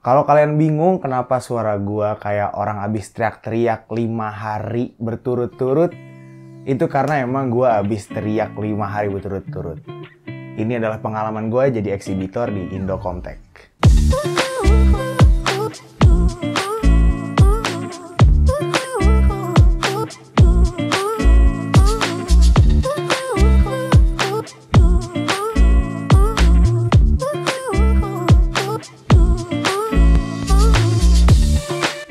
Kalau kalian bingung kenapa suara gua kayak orang abis teriak-teriak 5 hari berturut-turut, itu karena emang gua abis teriak 5 hari berturut-turut. Ini adalah pengalaman gua jadi eksibitor di Indocomtek.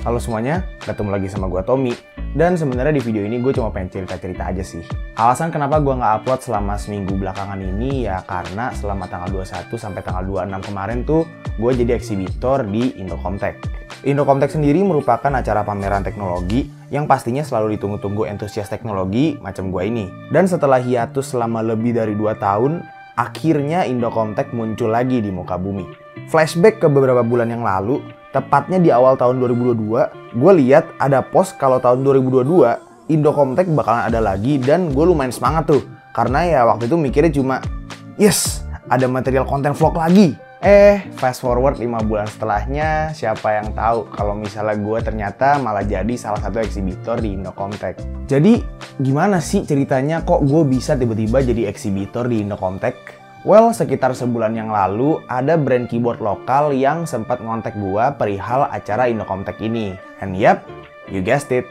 Halo semuanya, ketemu lagi sama gue Tommy. Dan sebenarnya di video ini gue cuma pengen cerita-cerita aja sih. Alasan kenapa gue nggak upload selama seminggu belakangan ini ya karena selama tanggal 21 sampai tanggal 26 kemarin tuh gue jadi eksibitor di Indocomtek. Indocomtek sendiri merupakan acara pameran teknologi yang pastinya selalu ditunggu-tunggu entusias teknologi macam gue ini. Dan setelah hiatus selama lebih dari 2 tahun, akhirnya Indocomtek muncul lagi di muka bumi. Flashback ke beberapa bulan yang lalu, tepatnya di awal tahun 2022, gue lihat ada post kalau tahun 2022 Indocomtek bakalan ada lagi dan gue lumayan semangat tuh. Karena ya waktu itu mikirnya cuma, yes, ada material konten vlog lagi. Fast forward 5 bulan setelahnya, siapa yang tahu kalau misalnya gue ternyata malah jadi salah satu eksibitor di Indocomtek. Jadi gimana sih ceritanya kok gue bisa tiba-tiba jadi eksibitor di Indocomtek? Well, sekitar sebulan yang lalu, ada brand keyboard lokal yang sempat ngontek gua perihal acara Indocomtek ini. And yep, you guessed it,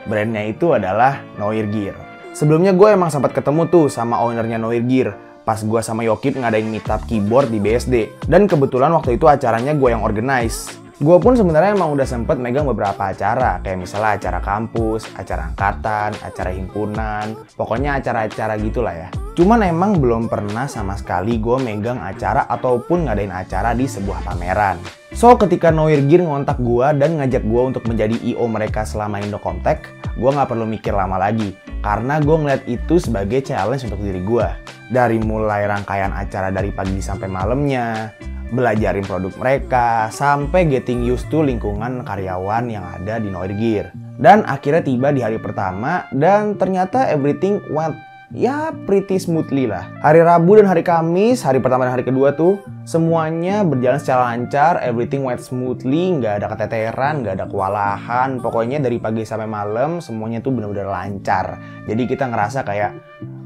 brandnya itu adalah Noir Gear. Sebelumnya gue emang sempat ketemu tuh sama ownernya Noir Gear, pas gua sama Yokip ngadain meetup keyboard di BSD. Dan kebetulan waktu itu acaranya gue yang organize. Gue pun sebenarnya emang udah sempet megang beberapa acara, kayak misalnya acara kampus, acara angkatan, acara himpunan, pokoknya acara-acara gitulah ya. Cuman emang belum pernah sama sekali gue megang acara ataupun ngadain acara di sebuah pameran. So, ketika Noir Gear ngontak gue dan ngajak gue untuk menjadi I.O mereka selama Indocomtek, gue nggak perlu mikir lama lagi. Karena gue ngeliat itu sebagai challenge untuk diri gue. Dari mulai rangkaian acara dari pagi sampai malamnya, belajarin produk mereka, sampai getting used to lingkungan karyawan yang ada di Noir Gear. Dan akhirnya tiba di hari pertama dan ternyata everything went ya pretty smoothly lah. Hari Rabu dan hari Kamis, hari pertama dan hari kedua tuh semuanya berjalan secara lancar, everything went smoothly, nggak ada keteteran, nggak ada kewalahan. Pokoknya dari pagi sampai malam semuanya tuh benar-benar lancar. Jadi kita ngerasa kayak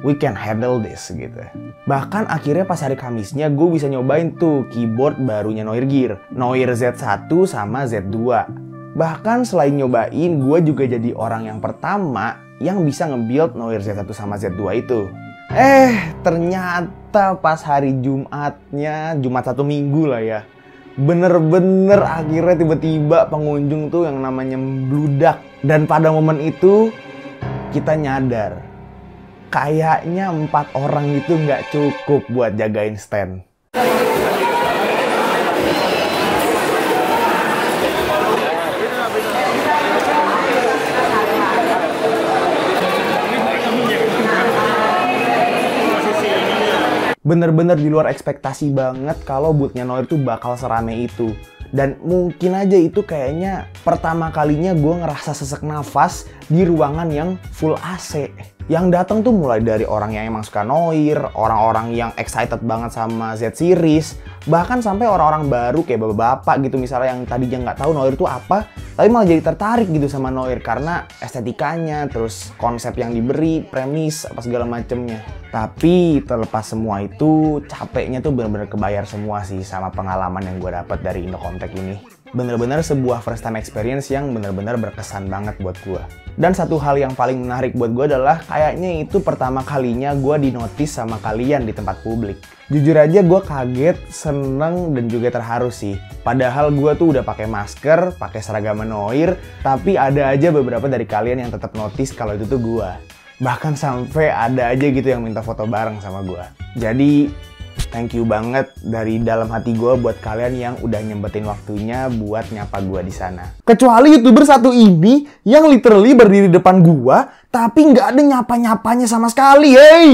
we can handle this gitu. Bahkan akhirnya pas hari Kamisnya gue bisa nyobain tuh keyboard barunya Noir Gear, Noir Z1 sama Z2. Bahkan selain nyobain, gue juga jadi orang yang pertama yang bisa nge-build Noir Z1 sama Z2 itu. Ternyata pas hari Jumatnya, Jumat 1 minggu lah ya, bener-bener akhirnya tiba-tiba pengunjung tuh yang namanya bludak. Dan pada momen itu kita nyadar, kayaknya 4 orang itu nggak cukup buat jagain stand. Bener-bener di luar ekspektasi banget kalau bootnya Noir tuh bakal serame itu. Dan mungkin aja itu kayaknya pertama kalinya gue ngerasa sesek nafas di ruangan yang full AC. Yang datang tuh mulai dari orang yang emang suka Noir, orang-orang yang excited banget sama Z series, bahkan sampai orang-orang baru kayak bapak-bapak gitu misalnya yang tadinya nggak tahu Noir itu apa, tapi malah jadi tertarik gitu sama Noir karena estetikanya, terus konsep yang diberi, premis, apa segala macemnya. Tapi terlepas semua itu, capeknya tuh bener-bener kebayar semua sih sama pengalaman yang gue dapat dari Indocomtek ini. Bener-bener sebuah first time experience yang bener-bener berkesan banget buat gue. Dan satu hal yang paling menarik buat gue adalah kayaknya itu pertama kalinya gue dinotis sama kalian di tempat publik. Jujur aja gue kaget, seneng, dan juga terharu sih. Padahal gue tuh udah pakai masker, pakai seragam Noir, tapi ada aja beberapa dari kalian yang tetap notice kalau itu tuh gue. Bahkan sampai ada aja gitu yang minta foto bareng sama gue. Jadi thank you banget dari dalam hati gue buat kalian yang udah nyempetin waktunya buat nyapa gue di sana. Kecuali YouTuber satu ini yang literally berdiri depan gue, tapi nggak ada nyapa-nyapanya sama sekali, hey!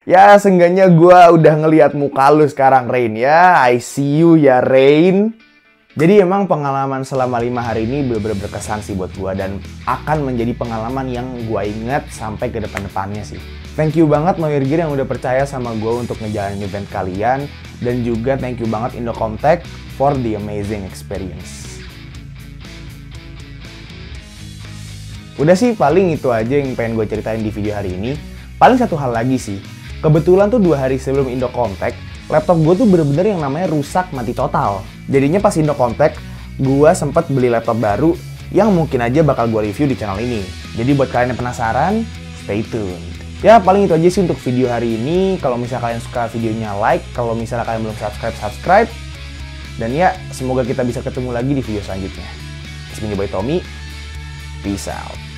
Ya, seenggaknya gue udah ngeliat muka lu sekarang, Rain ya. I see you ya, Rain. Jadi emang pengalaman selama 5 hari ini bener-bener berkesan sih buat gue dan akan menjadi pengalaman yang gue inget sampai ke depan-depannya sih. Thank you banget Noir Gear yang udah percaya sama gue untuk ngejalanin event kalian. Dan juga thank you banget Indocom-Tech for the amazing experience. Udah sih, paling itu aja yang pengen gue ceritain di video hari ini. Paling satu hal lagi sih, kebetulan tuh 2 hari sebelum Indocom-Tech, laptop gue tuh bener-bener yang namanya rusak mati total. Jadinya pas Indocom-Tech, gue sempet beli laptop baru yang mungkin aja bakal gue review di channel ini. Jadi buat kalian yang penasaran, stay tuned. Ya paling itu aja sih untuk video hari ini. Kalau misalnya kalian suka videonya like, kalau misalnya kalian belum subscribe. Dan ya, semoga kita bisa ketemu lagi di video selanjutnya. It's been your boy Tommy. Peace out.